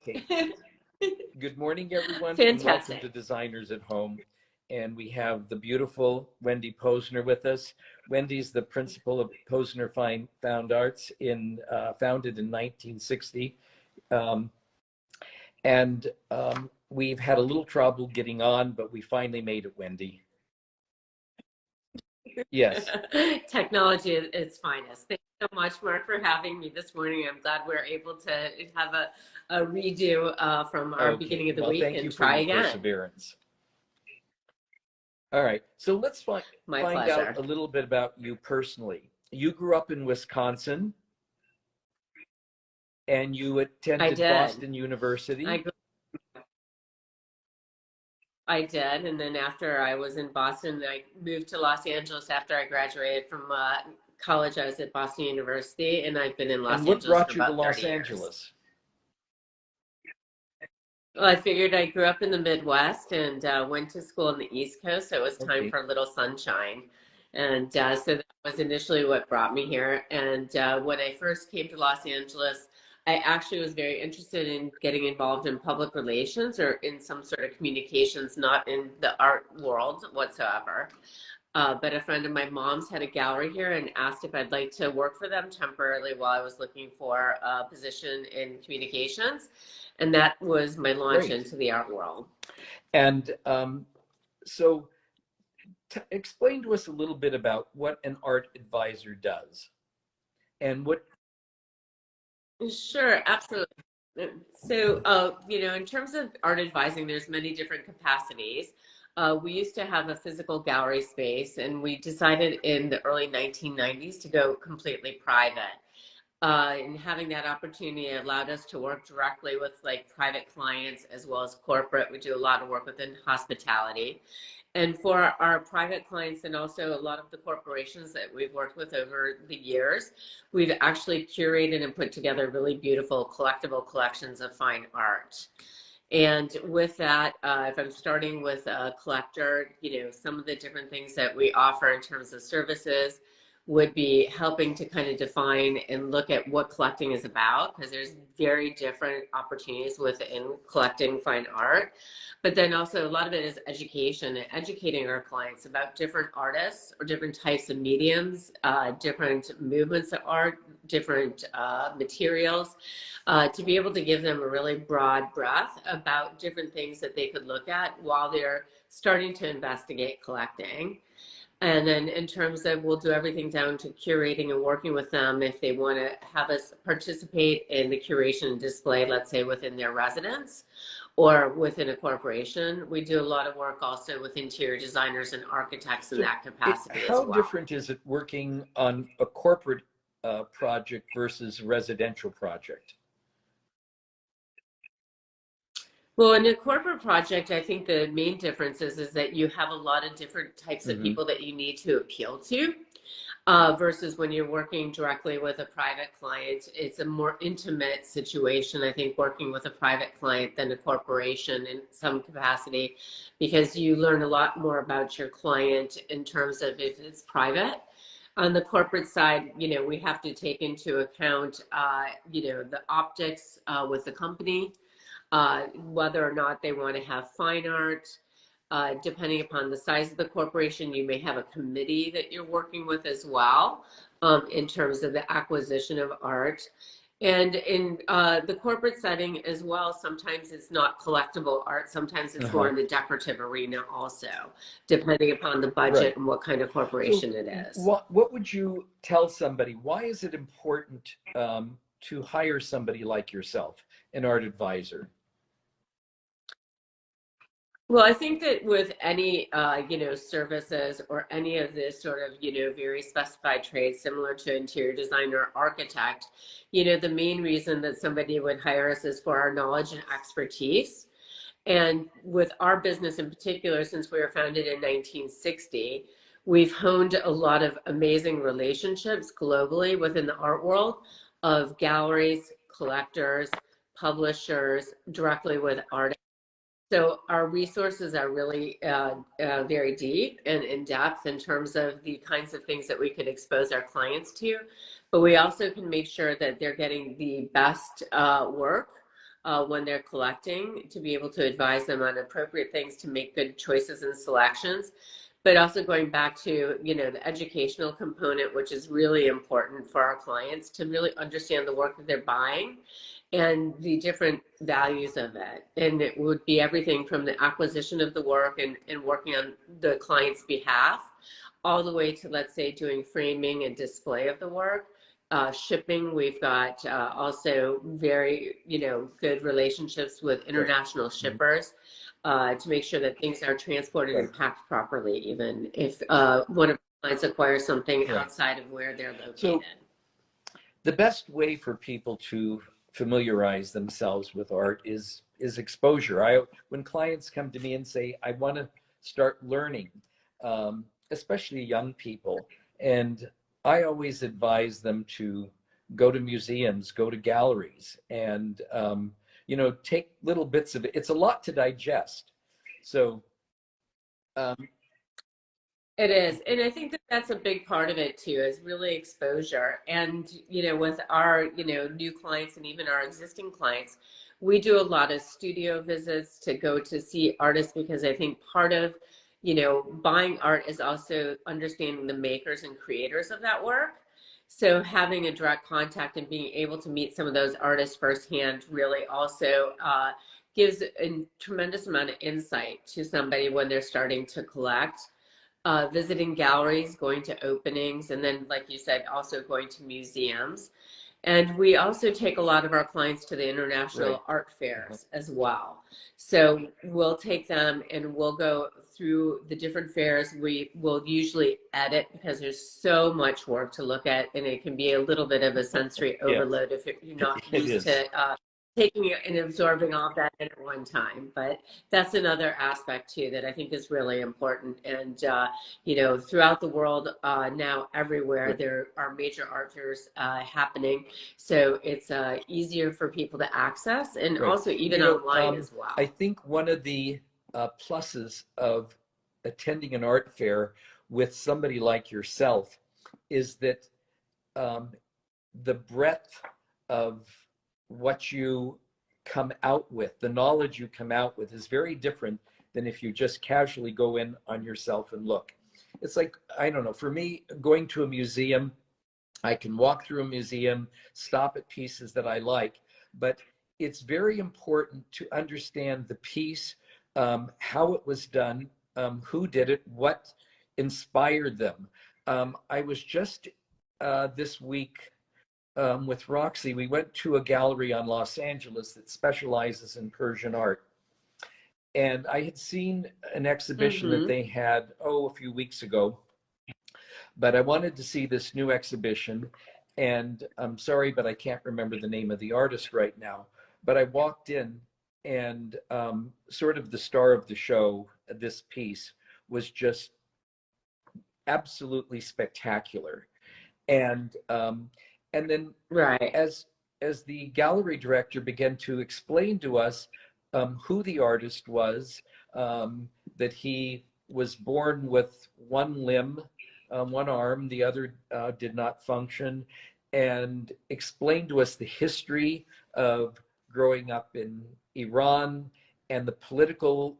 Okay. Good morning, everyone, and welcome to Fantastic. Designers at Home. And we have the beautiful Wendy Posner with us. Wendy's the principal of Posner Fine Found Arts, founded in 1960. Um, and we've had a little trouble getting on, but we finally made it, Wendy. Yes. Technology at its finest. Thank you so much, Mark, for having me this morning. I'm glad we're able to have a redo from our Okay. beginning of the Well, week thank and you for try your again. perseverance. All right. So let's My find out pleasure. a little bit about you personally. You grew up in Wisconsin and you I attended did. Boston University. I I did, and then after I was in Boston, I moved to Los Angeles after I graduated from college. I was at Boston University, and I've been in And Los what Angeles for brought you to about 30 Los years. Angeles? Well, I figured I grew up in the Midwest and went to school on the East Coast, so it was time Okay. for a little sunshine. And so that was initially what brought me here. And when I first came to Los Angeles, I actually was very interested in getting involved in public relations or in some sort of communications, not in the art world whatsoever. But a friend of my mom's had a gallery here and asked if I'd like to work for them temporarily while I was looking for a position in communications. And that was my launch Great. into the art world. And so explain to us a little bit about what an art advisor does and what. Sure, absolutely. So, in terms of art advising, there's many different capacities. We used to have a physical gallery space, and we decided in the early 1990s to go completely private. And having that opportunity allowed us to work directly with like private clients as well as corporate. We do a lot of work within hospitality. And for our private clients and also a lot of the corporations that we've worked with over the years, we've actually curated and put together really beautiful collectible collections of fine art. And with that, if I'm starting with a collector, some of the different things that we offer in terms of services would be helping to kind of define and look at what collecting is about, because there's very different opportunities within collecting fine art. But then also a lot of it is education and educating our clients about different artists or different types of mediums, different movements of art, different materials, to be able to give them a really broad breadth about different things that they could look at while they're starting to investigate collecting. And then in terms of, we'll do everything down to curating and working with them if they want to have us participate in the curation and display, let's say within their residence or within a corporation. We do a lot of work also with interior designers and architects in So that capacity as how well. different is it working on a corporate project versus residential project? Well, in a corporate project, I think the main difference is that you have a lot of different types of Mm-hmm. people that you need to appeal to. Versus when you're working directly with a private client, it's a more intimate situation, I think, working with a private client than a corporation in some capacity, because you learn a lot more about your client in terms of if it's private. On the corporate side, we have to take into account, the optics with the company, whether or not they want to have fine art. Depending upon the size of the corporation, you may have a committee that you're working with as well, in terms of the acquisition of art. And in the corporate setting as well, sometimes it's not collectible art. Sometimes it's more Uh-huh. in the decorative arena also, depending upon the budget Right. and what kind of So corporation it is. what would you tell somebody? Why is it important to hire somebody like yourself, an art advisor? Well, I think that with any, services or any of this sort of, very specified trades similar to interior design or architect, the main reason that somebody would hire us is for our knowledge and expertise. And with our business in particular, since we were founded in 1960, we've honed a lot of amazing relationships globally within the art world of galleries, collectors, publishers, directly with artists. So our resources are really very deep and in depth in terms of the kinds of things that we could expose our clients to, but we also can make sure that they're getting the best work when they're collecting, to be able to advise them on appropriate things to make good choices and selections. But also going back to, the educational component, which is really important for our clients to really understand the work that they're buying and the different values of it. And it would be everything from the acquisition of the work and working on the client's behalf, all the way to, let's say, doing framing and display of the work. Shipping, we've got also very, good relationships with international shippers to make sure that things are transported and packed properly, even if one of our clients acquires something outside of where they're located. So the best way for people to familiarize themselves with art is exposure. When clients come to me and say, I want to start learning, especially young people, and I always advise them to go to museums, go to galleries, and take little bits of it. It's a lot to digest. So it is. And I think that that's a big part of it too, is really exposure. And, with our, new clients and even our existing clients, we do a lot of studio visits to go to see artists, because I think part of, buying art is also understanding the makers and creators of that work. So having a direct contact and being able to meet some of those artists firsthand really also gives a tremendous amount of insight to somebody when they're starting to collect. Visiting galleries, going to openings, and then, like you said, also going to museums. And we also take a lot of our clients to the international art fairs as well. So we'll take them and we'll go through the different fairs. We will usually edit, because there's so much work to look at, and it can be a little bit of a sensory overload if you're not used to taking it and absorbing all that at one time. But that's another aspect too that I think is really important. And throughout the world now, everywhere there are major art fairs happening, so it's easier for people to access, and also even online as well. I think one of the pluses of attending an art fair with somebody like yourself is that the breadth of what you come out with, the knowledge you come out with, is very different than if you just casually go in on yourself and look. It's like, I don't know, for me, going to a museum, I can walk through a museum, stop at pieces that I like, but it's very important to understand the piece, how it was done, who did it, what inspired them. I was just this week with Roxy, we went to a gallery on Los Angeles that specializes in Persian art. And I had seen an exhibition that they had, a few weeks ago, but I wanted to see this new exhibition. And I'm sorry, but I can't remember the name of the artist right now. But I walked in, and sort of the star of the show, this piece, was just absolutely spectacular. And then as the gallery director began to explain to us who the artist was, that he was born with one limb, one arm, the other did not function, and explained to us the history of growing up in Iran and the political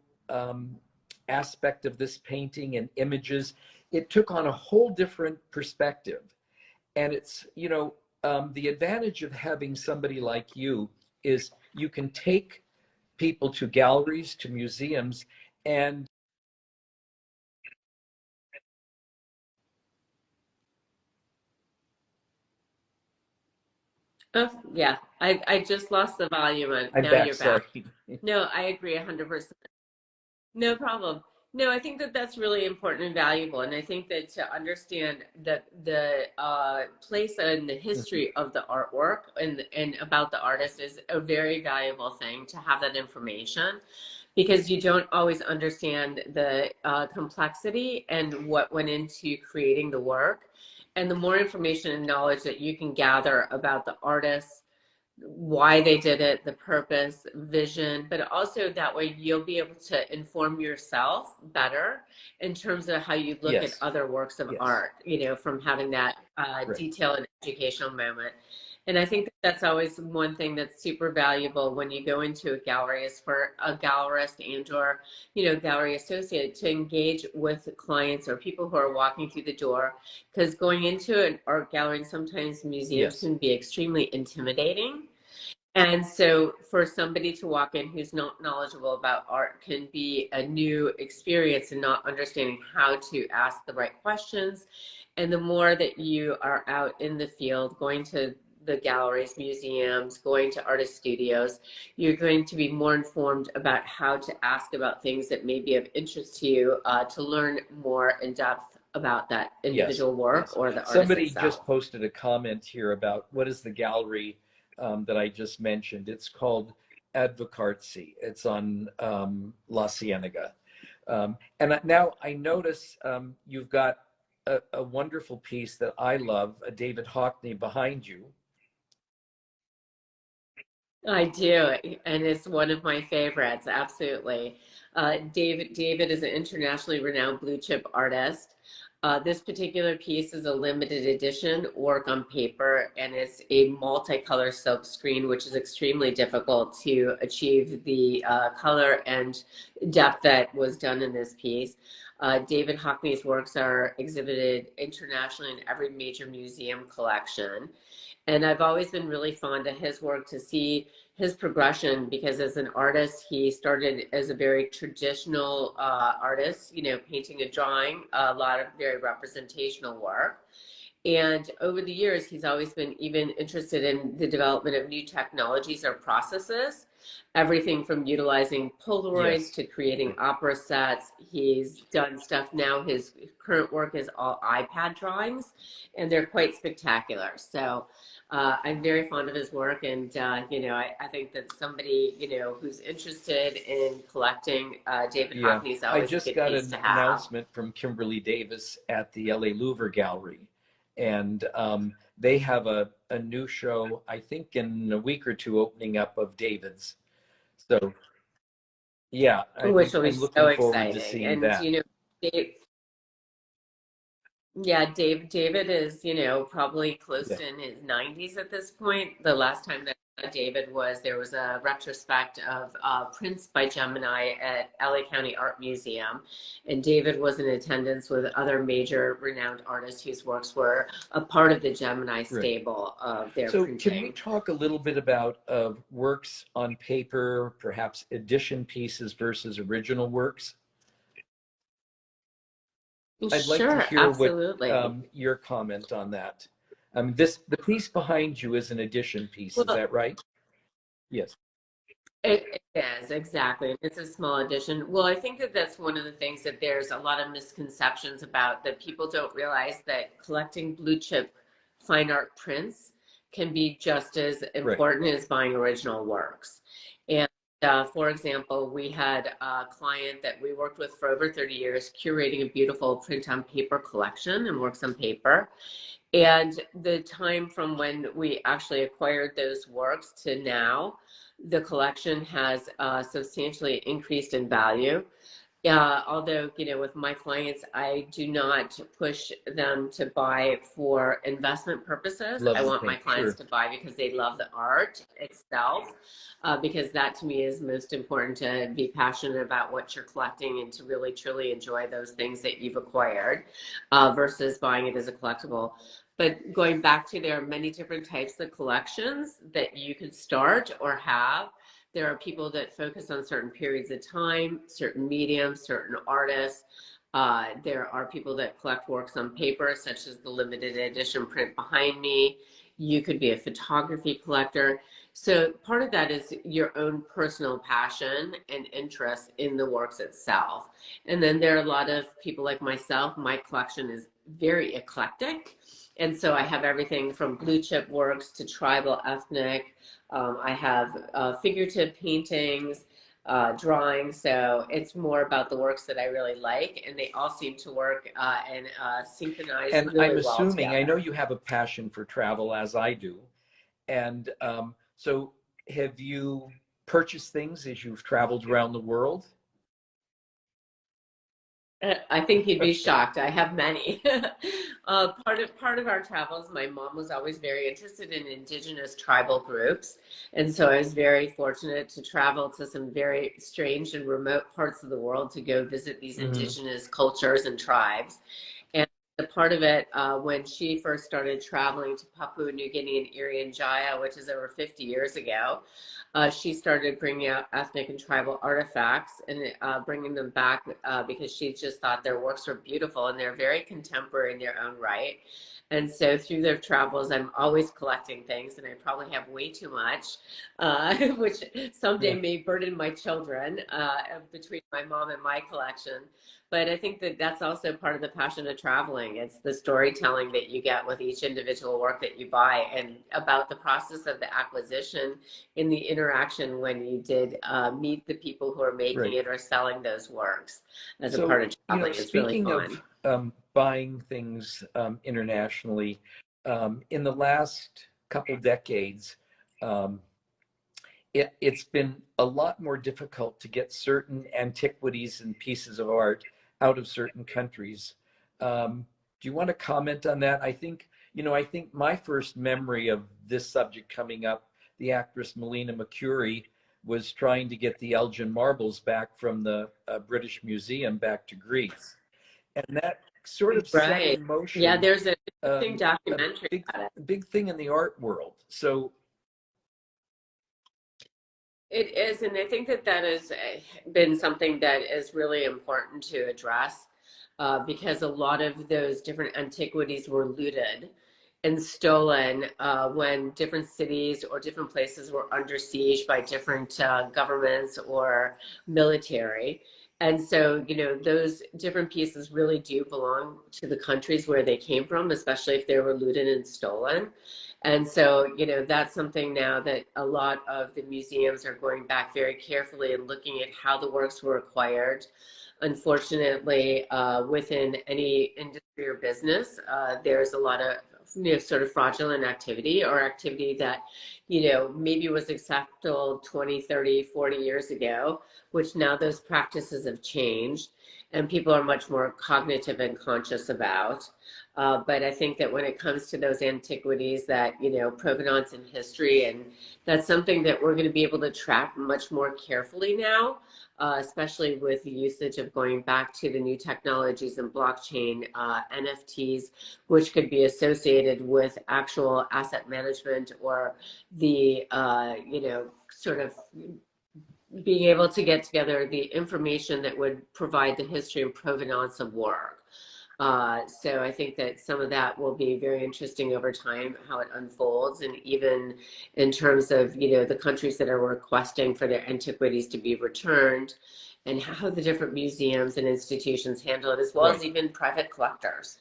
aspect of this painting and images. It took on a whole different perspective. And it's, the advantage of having somebody like you is you can take people to galleries, to museums, and oh yeah, I just lost the volume, and now you're back. No, I agree 100%. No problem. No, I think that that's really important and valuable. And I think that to understand that the place and the history of the artwork and about the artist is a very valuable thing, to have that information, because you don't always understand the complexity and what went into creating the work. And the more information and knowledge that you can gather about the artist, why they did it, the purpose, vision, but also that way you'll be able to inform yourself better in terms of how you look at other works of art, from having that detail and educational moment. And I think that that's always one thing that's super valuable when you go into a gallery is for a gallerist and or, gallery associate to engage with clients or people who are walking through the door. Because going into an art gallery and sometimes museums Yes. can be extremely intimidating. And so for somebody to walk in who's not knowledgeable about art can be a new experience and not understanding how to ask the right questions. And the more that you are out in the field, going to the galleries, museums, going to artist studios, you're going to be more informed about how to ask about things that may be of interest to you, to learn more in depth about that Yes. individual work Yes. or the artist Somebody itself. just posted a comment here about what is the gallery that I just mentioned. It's called Advocacy. It's on La Cienega. And now I notice you've got a wonderful piece that I love, a David Hockney behind you. I do, and it's one of my favorites. Absolutely, David is an internationally renowned blue chip artist. This particular piece is a limited edition work on paper, and it's a multicolor silk screen, which is extremely difficult to achieve the color and depth that was done in this piece. David Hockney's works are exhibited internationally in every major museum collection. And I've always been really fond of his work to see his progression because as an artist, he started as a very traditional artist, painting and drawing, a lot of very representational work. And over the years, he's always been even interested in the development of new technologies or processes, everything from utilizing Polaroids Yes. to creating opera sets. He's done stuff now. His current work is all iPad drawings, and they're quite spectacular. So I'm very fond of his work, and I think that somebody who's interested in collecting David Yeah. Hockney is I always a just good got piece an to have. announcement from Kimberly Davis at the LA Louvre Gallery. And they have a new show, I think in a week or two, opening up of David's. So yeah, Which will be I'm so looking forward to exciting. seeing And that. Dave, yeah, David is, probably close Yeah. to in his 90s at this point. The last time that I saw David was there was a retrospect of Prince by Gemini at LA County Art Museum. And David was in attendance with other major renowned artists whose works were a part of the Gemini Right. stable of their So can we printing. talk a little bit about works on paper, perhaps edition pieces versus original works? I'd like to Sure, hear what absolutely. your comment on that. The piece behind you is an edition piece, is Well, that right? Yes. it is, exactly. It's a small addition. Well, I think that that's one of the things that there's a lot of misconceptions about that people don't realize that collecting blue chip fine art prints can be just as Right. important as buying original works. And for example, we had a client that we worked with for over 30 years curating a beautiful print on paper collection and works on paper. And the time from when we actually acquired those works to now, the collection has substantially increased in value. Although, with my clients, I do not push them to buy for investment purposes. Love I the want my paint. clients Sure. to buy because they love the art itself, because that to me is most important to be passionate about what you're collecting and to really truly enjoy those things that you've acquired versus buying it as a collectible. But going back to, there are many different types of collections that you could start or have. There are people that focus on certain periods of time, certain mediums, certain artists. There are people that collect works on paper, such as the limited edition print behind me. You could be a photography collector. So part of that is your own personal passion and interest in the works itself. And then there are a lot of people like myself. My collection is very eclectic. And so I have everything from blue chip works to tribal, ethnic. I have figurative paintings, drawings. So it's more about the works that I really like, and they all seem to work and synchronize And I'm really well assuming, I know together. you have a passion for travel as I do. And so have you purchased things as you've traveled around the world? I think you'd be shocked. I have many. Part of our travels, my mom was always very interested in indigenous tribal groups, and so I was very fortunate to travel to some very strange and remote parts of the world to go visit these Hmm. indigenous cultures and tribes. And the part of it, when she first started traveling to Papua New Guinea and Irian Jaya, which is over 50 years ago, she started bringing out ethnic and tribal artifacts and bringing them back because she just thought their works were beautiful and they're very contemporary in their own right. And so through their travels, I'm always collecting things, and I probably have way too much, which someday Yeah. may burden my children between my mom and my collection. But I think that that's also part of the passion of traveling. It's the storytelling that you get with each individual work that you buy, and about the process of the acquisition in the interaction when you did meet the people who are making Right. it or selling those works as a So, part of traveling. It's really speaking of fun. buying things internationally, in the last couple decades, um, it's been a lot more difficult to get certain antiquities and pieces of art out of certain countries. Do you want to comment on that? I think my first memory of this subject coming up, the actress Melina Mercouri was trying to get the Elgin marbles back from the British Museum back to Greece. And that sort of set Right. in Yeah, motion there's an interesting a documentary big, about it. big thing in the art world. So, It is, and I think that that has been something that is really important to address because a lot of those different antiquities were looted and stolen when different cities or different places were under siege by different governments or military. And so, those different pieces really do belong to the countries where they came from, especially if they were looted and stolen. And so, that's something now that a lot of the museums are going back very carefully and looking at how the works were acquired. Unfortunately, within any industry or business, there's a lot of sort of fraudulent activity or activity that, maybe was acceptable 20, 30, 40 years ago, which now those practices have changed and people are much more cognitive and conscious about. But I think that when it comes to those antiquities that, provenance and history, and that's something that we're going to be able to track much more carefully now, especially with the usage of going back to the new technologies and blockchain, NFTs, which could be associated with actual asset management or the, sort of being able to get together the information that would provide the history and provenance of work. So I think that some of that will be very interesting over time, how it unfolds, and even in terms of, the countries that are requesting for their antiquities to be returned, and how the different museums and institutions handle it, as well as right. even private collectors.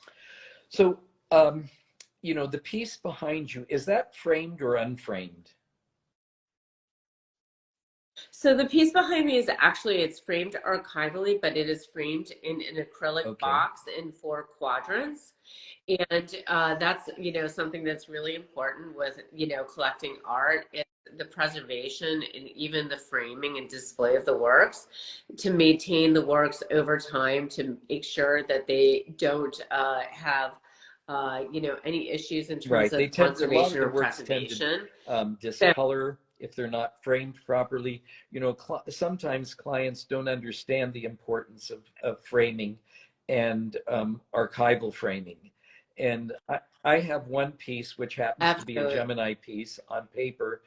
So, the piece behind you, is that framed or unframed? So the piece behind me is actually, it's framed archivally, but it is framed in an acrylic Okay. box in 4 quadrants. And that's, something that's really important with, collecting art, is the preservation and even the framing and display of the works, to maintain the works over time, to make sure that they don't have, any issues in terms Right. of A lot conservation of the or works tend to preservation. So discolor if they're not framed properly. Sometimes clients don't understand the importance of framing and archival framing. And I have one piece which happens to be a absolutely. Gemini piece on paper,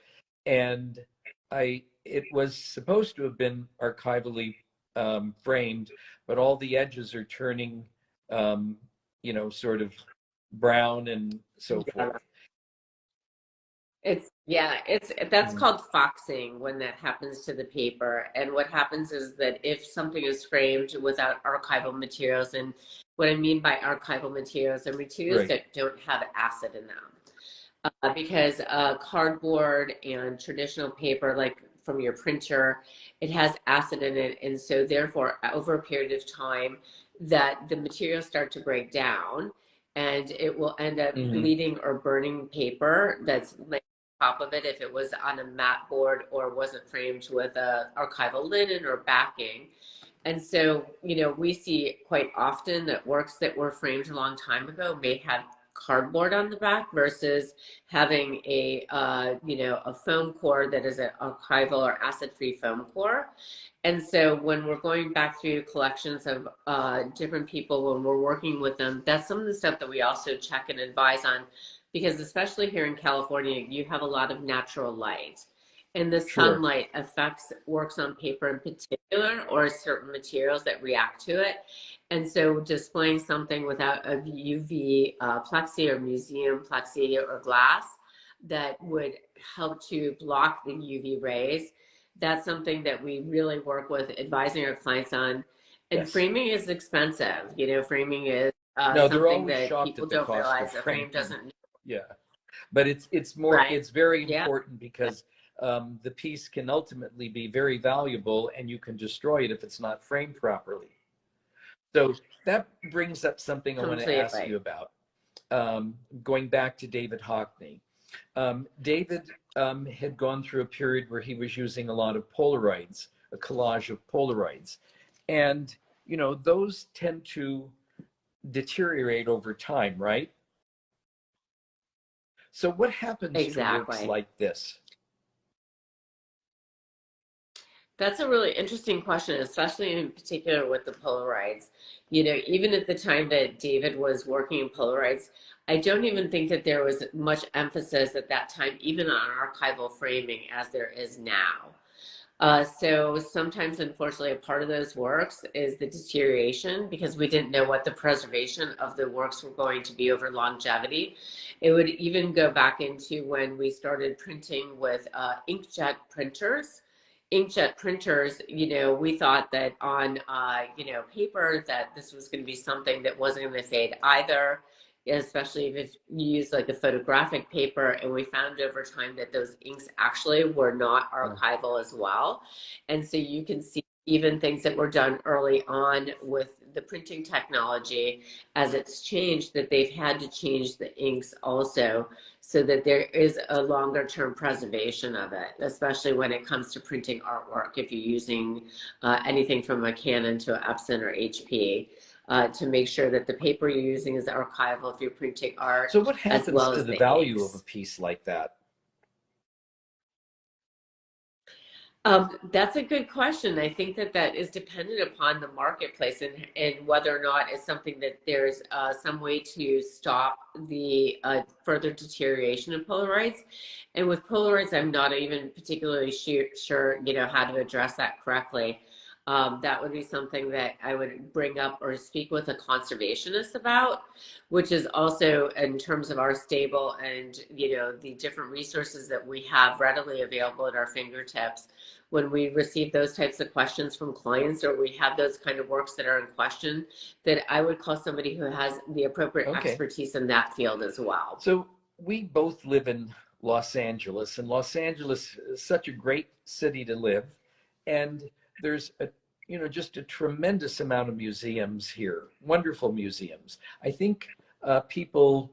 and it was supposed to have been archivally framed, but all the edges are turning, sort of brown and so Yeah. forth. It's that's Mhm. called foxing when that happens to the paper. And what happens is that if something is framed without archival materials, and what I mean by archival materials are materials Right. that don't have acid in them. Because cardboard and traditional paper, like from your printer, it has acid in it. And so therefore, over a period of time, that the materials start to break down, and it will end up Hmm. bleeding or burning paper that's like top of it if it was on a mat board or wasn't framed with a archival linen or backing. And so, you know, we see quite often that works that were framed a long time ago may have cardboard on the back versus having a, you know, a foam core that is an archival or acid-free foam core. And so when we're going back through collections of different people, when we're working with them, that's some of the stuff that we also check and advise on, because especially here in California, you have a lot of natural light. And the Sure. sunlight affects works on paper in particular, or certain materials that react to it. And so displaying something without a UV plexi or museum plexi or glass that would help to block the UV rays, that's something that we really work with advising our clients on. And Yes. framing is expensive. You know, framing is No, they're something always that shocked people at the don't cost of realize. A frame framing. doesn't, Yeah, but right? it's very Yeah, important because the piece can ultimately be very valuable, and you can destroy it if it's not framed properly. So that brings up something I want to ask completely. you about. Going back to David Hockney. David had gone through a period where he was using a lot of Polaroids, a collage of Polaroids. And, you know, those tend to deteriorate over time, right? So what happens to works Exactly. like this? That's a really interesting question, especially in particular with the Polaroids. You know, even at the time that David was working in Polaroids, I don't even think that there was much emphasis at that time, even on archival framing, as there is now. So sometimes, unfortunately, a part of those works is the deterioration because we didn't know what the preservation of the works were going to be over longevity. It would even go back into when we started printing with inkjet printers. Inkjet printers, you know, we thought that on, you know, paper that this was going to be something that wasn't going to fade either, especially if you use like a photographic paper. And we found over time that those inks actually were not Oh, archival as well. And so you can see even things that were done early on with the printing technology, as it's changed, that they've had to change the inks also so that there is a longer term preservation of it, especially when it comes to printing artwork. If you're using anything from a Canon to an Epson or HP, to make sure that the paper you're using is archival if you're printing art, so what as happens well to as the the value of a inks. piece like that? That's a good question. I think that that is dependent upon the marketplace, and whether or not it's something that there's some way to stop the further deterioration of Polaroids. And with Polaroids, I'm not even particularly sure, you know, how to address that correctly. That would be something that I would bring up or speak with a conservationist about, which is also in terms of our stable and, you know, the different resources that we have readily available at our fingertips. When we receive those types of questions from clients, or we have those kind of works that are in question, that I would call somebody who has the appropriate Okay. expertise in that field as well. So we both live in Los Angeles, and Los Angeles is such a great city to live. And there's a, you know, just a tremendous amount of museums here, wonderful museums. I think people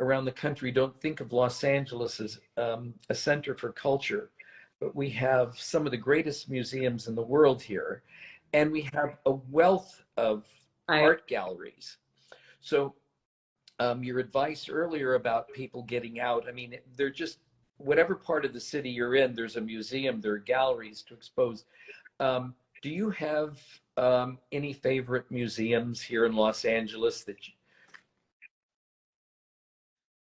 around the country don't think of Los Angeles as a center for culture, but we have some of the greatest museums in the world here, and we have a wealth of I art galleries. So your advice earlier about people getting out, I mean, they're just, whatever part of the city you're in, there's a museum, there are galleries to expose. Do you have any favorite museums here in Los Angeles that you,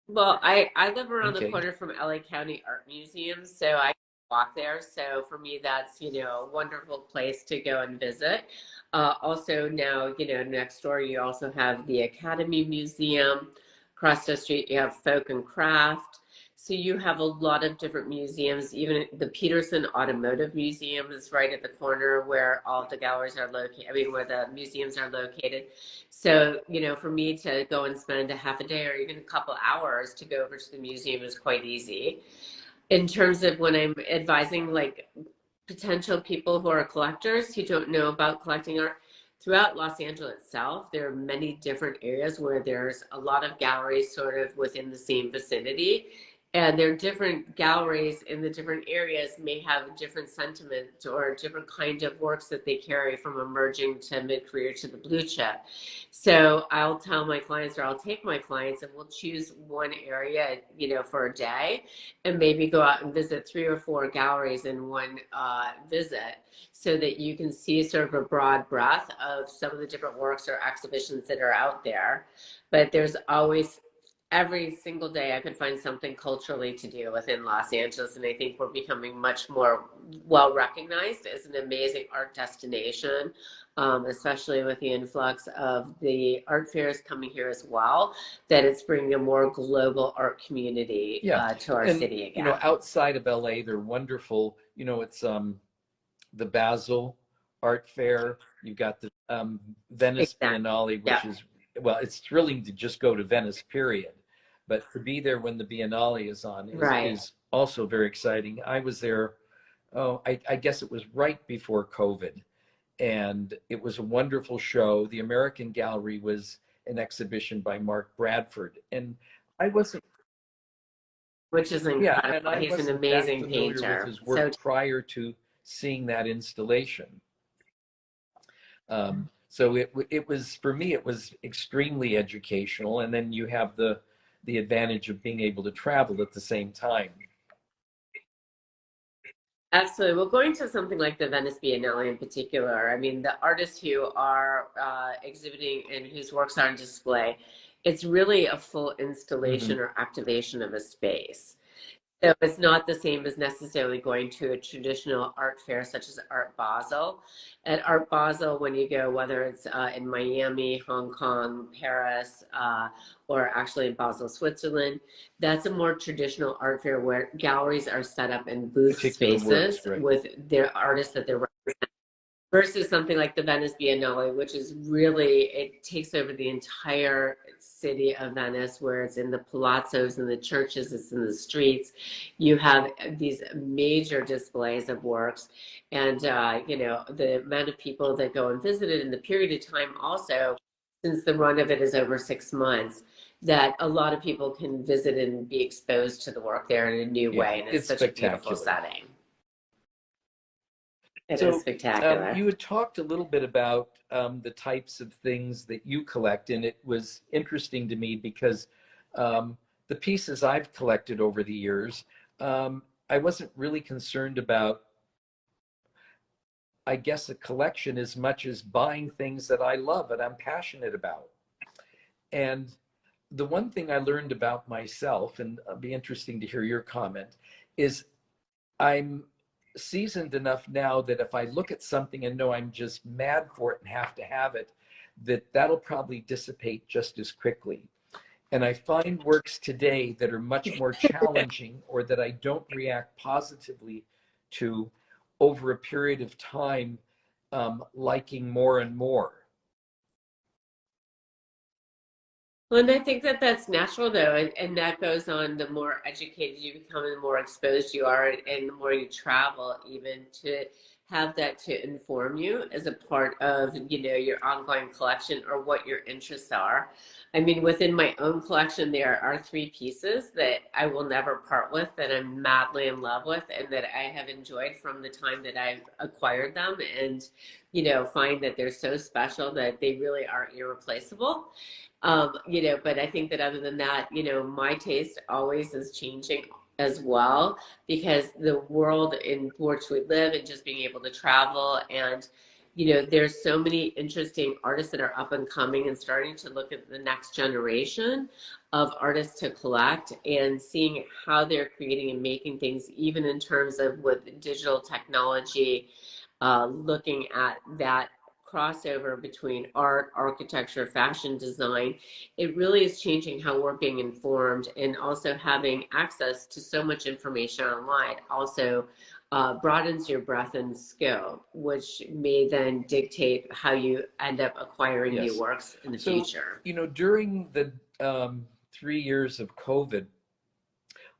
Well, I live around the okay, corner from LA County Art Museum, so I walk there. So for me, that's, you know, a wonderful place to go and visit. Also now, you know, next door you also have the Academy Museum. Across the street you have Folk and Craft. So you have a lot of different museums. Even the Peterson Automotive Museum is right at the corner where all the galleries are located. I mean, where the museums are located. So, you know, for me to go and spend a half a day or even a couple hours to go over to the museum is quite easy. In terms of when I'm advising like potential people who are collectors who don't know about collecting art, throughout Los Angeles itself, there are many different areas where there's a lot of galleries sort of within the same vicinity. And their different galleries in the different areas may have different sentiments or different kind of works that they carry from emerging to mid-career to the blue chip. So I'll tell my clients, or I'll take my clients, and we'll choose one area, for a day, and maybe go out and visit 3 or 4 galleries in one visit, so that you can see sort of a broad breadth of some of the different works or exhibitions that are out there. But there's always, every single day I could find something culturally to do within Los Angeles, and I think we're becoming much more well recognized as an amazing art destination, especially with the influx of the art fairs coming here as well, that it's bringing a more global art community to our And city again. outside of LA, they're wonderful. It's the Basel Art Fair. You've got the Venice Exactly. Biennale, which Yeah. is, well, it's thrilling to just go to Venice, period. But to be there when the Biennale is on Right. is also very exciting. I was there, I guess it was right before COVID, and it was a wonderful show. The American Gallery was an exhibition by Mark Bradford, and I wasn't, Which is yeah, incredible. and I He's an wasn't that amazing familiar with painter. his So work prior to seeing that installation. So it was, for me, it was extremely educational, and then you have the advantage of being able to travel at the same time. absolutely. Well, going to something like the Venice Biennale in particular, I mean, the artists who are exhibiting and whose works are on display, it's really a full installation Hmm. or activation of a space. So it's not the same as necessarily going to a traditional art fair such as Art Basel. At Art Basel, when you go, whether it's in Miami, Hong Kong, Paris, or actually in Basel, Switzerland, that's a more traditional art fair where galleries are set up in booth Particular works, spaces right? with their artists that they're, versus something like the Venice Biennale, which is really, it takes over the entire city of Venice, where it's in the palazzos and the churches, it's in the streets. You have these major displays of works, and the amount of people that go and visit it in the period of time also, since the run of it is over 6 months, that a lot of people can visit and be exposed to the work there in a new Yeah, way, and it's it's such a beautiful spectacular. setting. It is So spectacular. you had talked a little bit about the types of things that you collect, and it was interesting to me because the pieces I've collected over the years, I wasn't really concerned about, I guess, a collection as much as buying things that I love and I'm passionate about. And the one thing I learned about myself, and it'll be interesting to hear your comment, is I'm seasoned enough now that if I look at something and know I'm just mad for it and have to have it, that'll probably dissipate just as quickly. And I find works today that are much more challenging or that I don't react positively to over a period of time, liking more and more. Well, and I think that that's natural though, and that goes on the more educated you become and the more exposed you are, and the more you travel, even to have that to inform you as a part of, your ongoing collection or what your interests are. I mean, within my own collection, there are 3 pieces that I will never part with, that I'm madly in love with, and that I have enjoyed from the time that I've acquired them, and, find that they're so special that they really are irreplaceable. But I think that other than that, my taste always is changing as well, because the world in which we live and just being able to travel, and there's so many interesting artists that are up and coming and starting to look at the next generation of artists to collect, and seeing how they're creating and making things, even in terms of with digital technology, looking at that crossover between art, architecture, fashion design. It really is changing how we're being informed, and also having access to so much information online also broadens your breadth and skill, which may then dictate how you end up acquiring new Yes. works in the So, future. during the 3 years of COVID,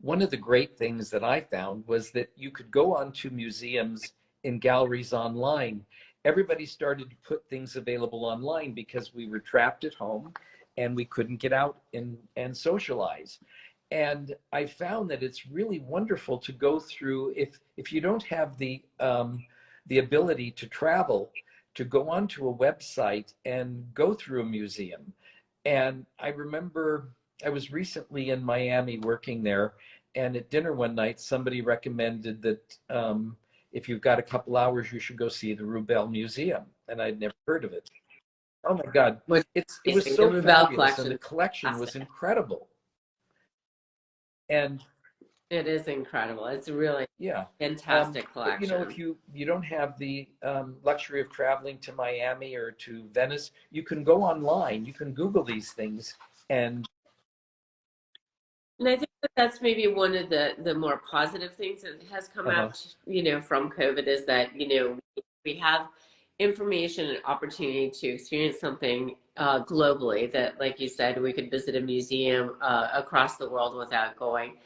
one of the great things that I found was that you could go onto museums and galleries online. Everybody started to put things available online because we were trapped at home and we couldn't get out and socialize. And I found that it's really wonderful to go through, if you don't have the ability to travel, to go onto a website and go through a museum. And I remember I was recently in Miami working there, and at dinner one night, somebody recommended that if you've got a couple hours, you should go see the Rubell Museum. And I'd never heard of it. Oh my God, Which it was is the so Rubell fabulous, and collection the is collection was fantastic. incredible. And It is incredible. It's a really yeah, fantastic but you know, if collection. you don't have the luxury of traveling to Miami or to Venice, you can go online. You can Google these things, and And I think that that's maybe one of the more positive things that has come uh-huh, out, from COVID is that, we have information and opportunity to experience something globally that, like you said, we could visit a museum across the world without going.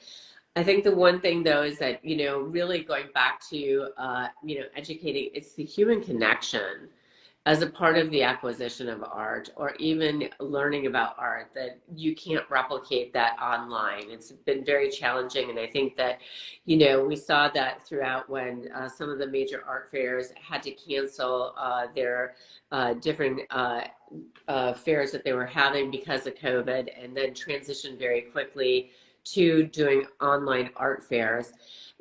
I think the one thing though is that, really going back to, educating, it's the human connection as a part of the acquisition of art or even learning about art that you can't replicate that online. It's been very challenging. And I think that, we saw that throughout when some of the major art fairs had to cancel their different fairs that they were having because of COVID and then transition very quickly to doing online art fairs.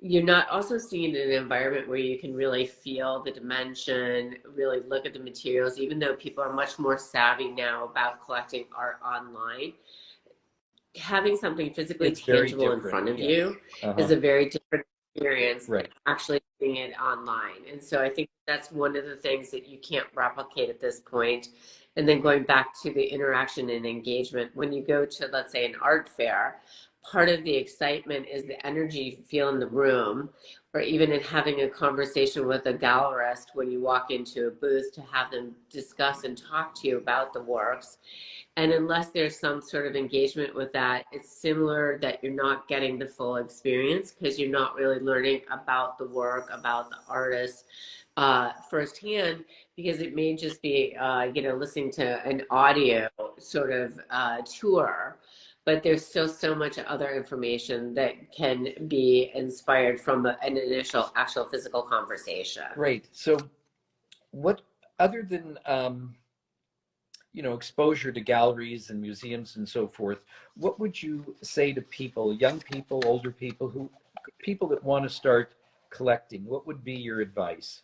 You're not also seeing an environment where you can really feel the dimension, really look at the materials, even though people are much more savvy now about collecting art online. Having something physically it's very tangible in different. front of Yeah, you is uh-huh, a very different experience than right. actually seeing it online. And so I think that's one of the things that you can't replicate at this point. And then going back to the interaction and engagement, when you go to, let's say, an art fair, part of the excitement is the energy you feel in the room, or even in having a conversation with a gallerist when you walk into a booth to have them discuss and talk to you about the works. And unless there's some sort of engagement with that, it's similar that you're not getting the full experience because you're not really learning about the work, about the artist firsthand, because it may just be, listening to an audio sort of tour. But there's still so much other information that can be inspired from an initial, actual physical conversation. Right. So, what other than exposure to galleries and museums and so forth, what would you say to people, young people, older people, people that want to start collecting? What would be your advice?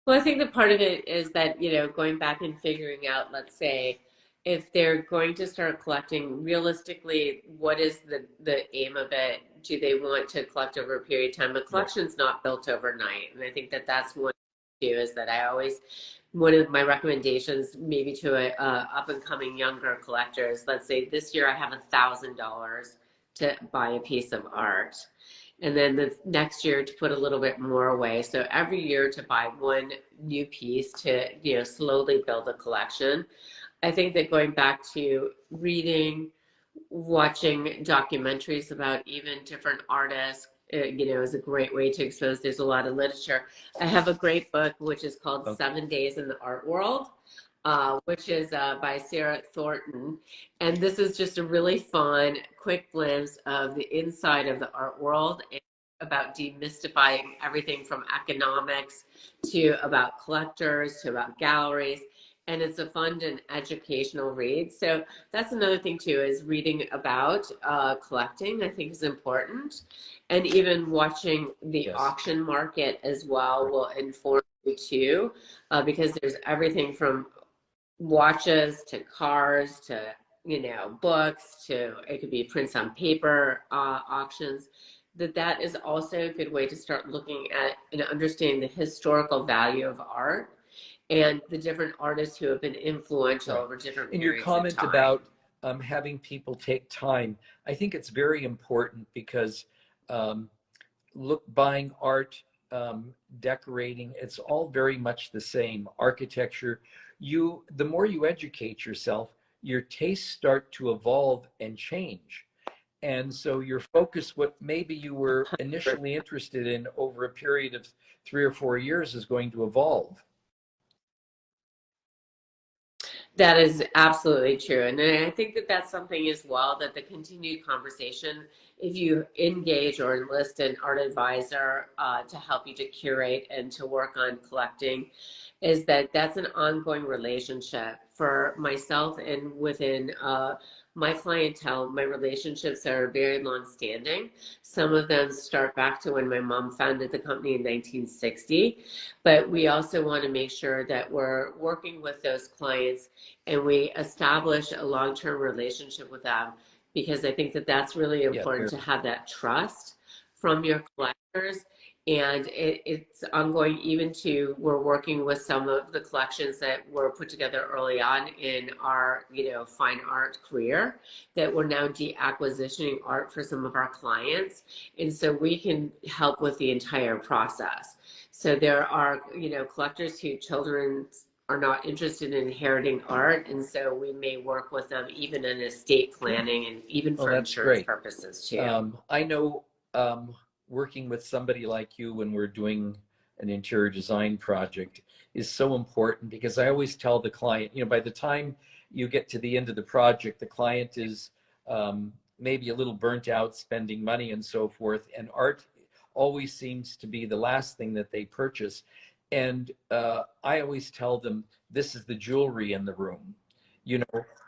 Well, I think that part of it is that, going back and figuring out, let's say, if they're going to start collecting realistically, what is the aim of it? Do they want to collect over a period of time? A Right. collection's not built overnight. And I think that that's one too, is that I always, one of my recommendations maybe to a up and coming younger collectors, let's say this year I have $1,000 to buy a piece of art, and then the next year to put a little bit more away. So every year to buy one new piece to, slowly build a collection. I think that going back to reading, watching documentaries about even different artists, is a great way to expose. There's a lot of literature. I have a great book which is called Okay. 7 Days in the Art World, which is by Sarah Thornton. And this is just a really fun, quick glimpse of the inside of the art world and about demystifying everything from economics to about collectors to about galleries. And it's a fun and educational read. So that's another thing too, is reading about collecting, I think is important. And even watching the Yes. auction market as well will inform you too, because there's everything from watches to cars to books to it could be prints on paper auctions. That is also a good way to start looking at and understanding the historical value of art and the different artists who have been influential Right. over different In your periods of comment time. about having people take time, I think it's very important because um, buying art, decorating, it's all very much the same. Architecture, the more you educate yourself, your tastes start to evolve and change. And so your focus, what maybe you were initially interested in over a period of 3 or 4 years, is going to evolve. That is absolutely true. And I think that that's something as well that the continued conversation, if you engage or enlist an art advisor to help you to curate and to work on collecting, is that that's an ongoing relationship for myself and within my clientele. My relationships are very long standing. Some of them start back to when my mom founded the company in 1960. But we also want to make sure that we're working with those clients and we establish a long-term relationship with them, because I think that that's really Yeah, important to have that trust from your collectors. And it's ongoing. Even to, we're working with some of the collections that were put together early on in our, fine art career, that we're now deacquisitioning art for some of our clients. And so we can help with the entire process. So there are, collectors whose children are not interested in inheriting art, and so we may work with them even in estate planning and even oh, for that's insurance great. purposes too. I know working with somebody like you when we're doing an interior design project is so important, because I always tell the client, by the time you get to the end of the project, the client is maybe a little burnt out spending money and so forth, and art always seems to be the last thing that they purchase. And I always tell them, this is the jewelry in the room.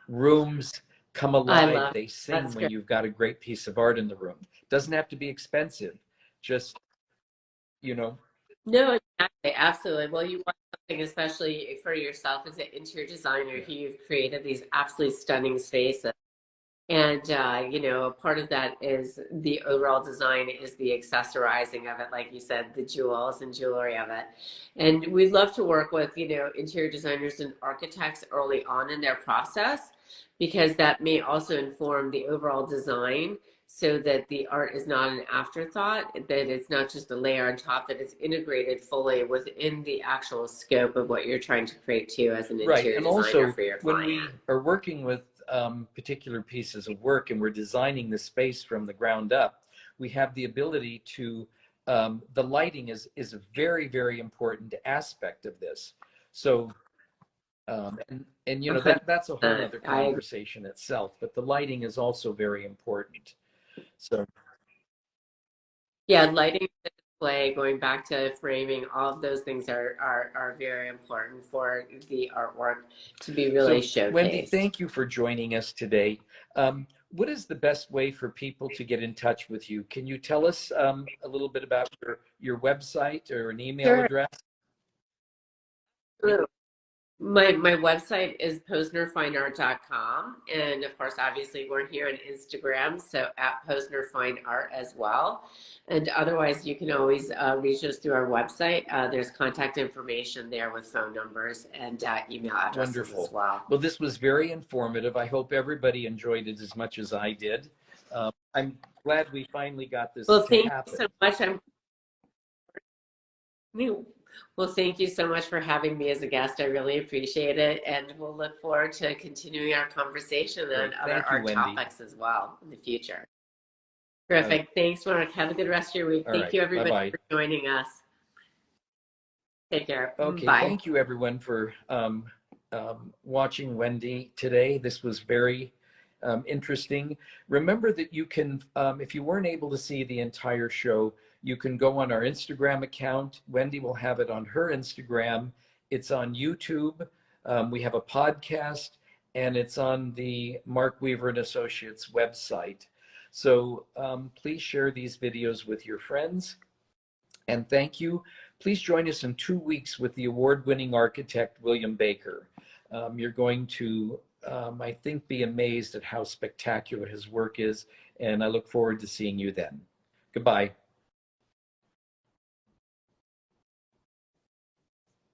Rooms come I alive, love it. they sing That's when great. you've got a great piece of art in the room. Doesn't have to be expensive, just, you know, No, exactly, absolutely. Well, you want something, especially for yourself as an interior designer, yeah. who you've created these absolutely stunning spaces. And part of that is the overall design, is the accessorizing of it, like you said, the jewels and jewelry of it. And we'd love to work with, interior designers and architects early on in their process, because that may also inform the overall design, so that the art is not an afterthought, that it's not just a layer on top, that it's integrated fully within the actual scope of what you're trying to create too as an Right. interior And designer also, for your when client. we are working with particular pieces of work and we're designing the space from the ground up, we have the ability to, the lighting is a very, very important aspect of this. So, and that's a whole nother 100%. I conversation itself, but the lighting is also very important. So, Yeah, lighting the display, going back to framing, all of those things are very important for the artwork to be really so Wendy, showcased. thank you for joining us today. What is the best way for people to get in touch with you? Can you tell us a little bit about your website or an email Sure. address? My website is posnerfineart.com. And of course, obviously, we're here on Instagram, so at Posner Fine Art as well. And otherwise, you can always reach us through our website. There's contact information there with phone numbers and email addresses as Wonderful. well. Well, this was very informative. I hope everybody enjoyed it as much as I did. I'm glad we finally got this Well, to thank you happen. so much. Well, thank you so much for having me as a guest. I really appreciate it. And we'll look forward to continuing our conversation on Great. other Thank you, art Wendy. topics as well in the future. All right. Terrific. Thanks, Mark. Have a good rest of your week. All Thank right. you, everybody, Bye-bye. for joining us. Take care. Okay, Bye. thank you everyone for watching Wendy today. This was very interesting. Remember that you can, if you weren't able to see the entire show, you can go on our Instagram account. Wendy will have it on her Instagram. It's on YouTube. We have a podcast, and it's on the Mark Weaver and Associates website. So please share these videos with your friends. And thank you. Please join us in 2 weeks with the award-winning architect, William Baker. You're going to, I think, be amazed at how spectacular his work is, and I look forward to seeing you then. Goodbye.